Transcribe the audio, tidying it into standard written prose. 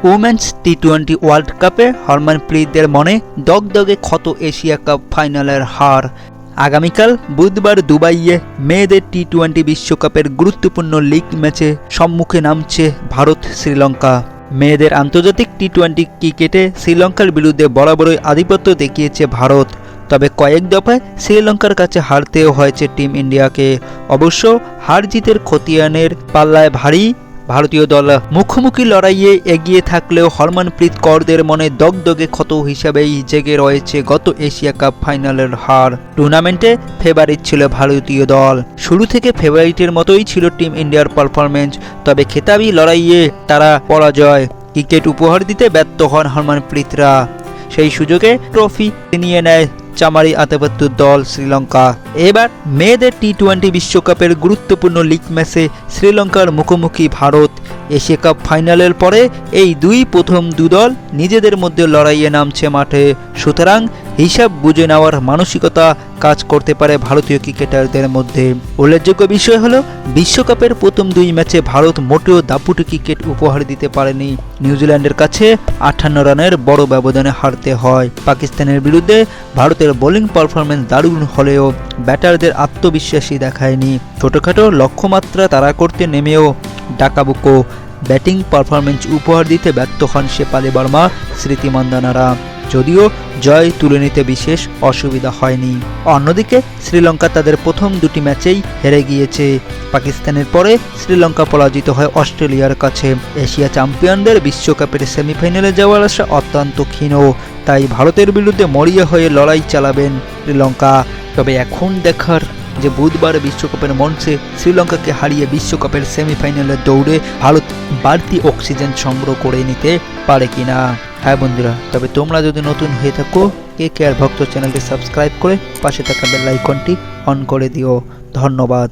Women's টি-20 world কাপে হরমনপ্রীতদের মনে দগদগে ক্ষত এশিয়া কাপ ফাইনালের হার। আগামীকাল বুধবার দুবাইয়ে মেয়েদের টি-20 বিশ্বকাপের গুরুত্বপূর্ণ লিগ ম্যাচে সম্মুখে নামছে ভারত শ্রীলঙ্কা। মেয়েদের আন্তর্জাতিক টি-20 ক্রিকেটে শ্রীলঙ্কার বিরুদ্ধে বরাবরই আধিপত্য দেখিয়েছে ভারত, তবে কয়েক দফায় শ্রীলঙ্কার কাছে হারতেও হয়েছে টিম ইন্ডিয়াকে। অবশ্য হার জিতের খতিয়ানের পাল্লায় ভারী ভারতীয় দল মুখোমুখি লড়াইয়ে এগিয়ে থাকলেও হরমনপ্রীত কৌরদের মনে দগদগে ক্ষত হিসাবেই জেগে রয়েছে গত এশিয়া কাপ ফাইনালের হার। টুর্নামেন্টে ফেভারিট ছিল ভারতীয় দল, শুরু থেকে ফেভারিটের মতোই ছিল টিম ইন্ডিয়ার পারফরমেন্স, তবে খেতাবি লড়াইয়ে তারা পরাজয়। ক্রিকেট উপহার দিতে ব্যর্থ হন হরমনপ্রীতরা, সেই সুযোগে ট্রফি নিয়ে নেয় চামারি আধিপত্যের দল শ্রীলঙ্কা। এবার মেয়েদের টি-20 বিশ্বকাপের গুরুত্বপূর্ণ লিগ ম্যাচে শ্রীলঙ্কার মুখোমুখি ভারত। এশিয়া কাপ ফাইনালের পরে এই প্রথম দল নিজেদের মধ্যে লড়াইয়ে নামছে মাঠে, সুতরাং হিসাব বুঝে নেওয়ার মানসিকতা কাজ করতে পারে ভারতীয় ক্রিকেটারদের মধ্যে। উল্লেখযোগ্য বিষয় হলো বিশ্বকাপের প্রথম ম্যাচে ভারত মোটেও দাপুটে ক্রিকেট উপহার দিতে পারেনি। নিউজিল্যান্ডের কাছে 58 রানের বড় ব্যবধানে হারতে হয়। পাকিস্তানের বিরুদ্ধে ভারতের বোলিং পারফরমেন্স দারুণ হলেও ব্যাটারদের আত্মবিশ্বাসী দেখায়নি। ছোটখাটো লক্ষ্যমাত্রা তাড়া করতে নেমেও ডাকাবুকো ব্যাটিং পারফরমেন্স উপহার দিতে ব্যর্থ হন শেফালি ভার্মা, স্মৃতি মান্ধানারা, যদিও জয় তুলে নিতে বিশেষ অসুবিধা হয়নি। অন্যদিকে শ্রীলঙ্কা তাদের প্রথম দুটি ম্যাচেই হেরে গিয়েছে। পাকিস্তানের পরে শ্রীলঙ্কা পরাজিত হয় অস্ট্রেলিয়ার কাছে। এশিয়া চ্যাম্পিয়নদের বিশ্বকাপের সেমিফাইনালে যাওয়ার আশা অত্যন্ত ক্ষীণ, তাই ভারতের বিরুদ্ধে মরিয়া হয়ে লড়াই চালাবেন শ্রীলঙ্কা। তবে এখন দেখার যে বুধবার বিশ্বকাপের মঞ্চে শ্রীলঙ্কাকে হারিয়ে বিশ্বকাপের সেমিফাইনালে দৌড়ে ভারত বাড়তি অক্সিজেন সংগ্রহ করে নিতে পারে কিনা। হ্যাঁ বন্ধুরা, তবে তোমরা যদি নতুন হয়ে থাকো KKR ভক্ত চ্যানেলটি সাবস্ক্রাইব করে পাশে থাকা বেল আইকনটি অন করে দিও। ধন্যবাদ।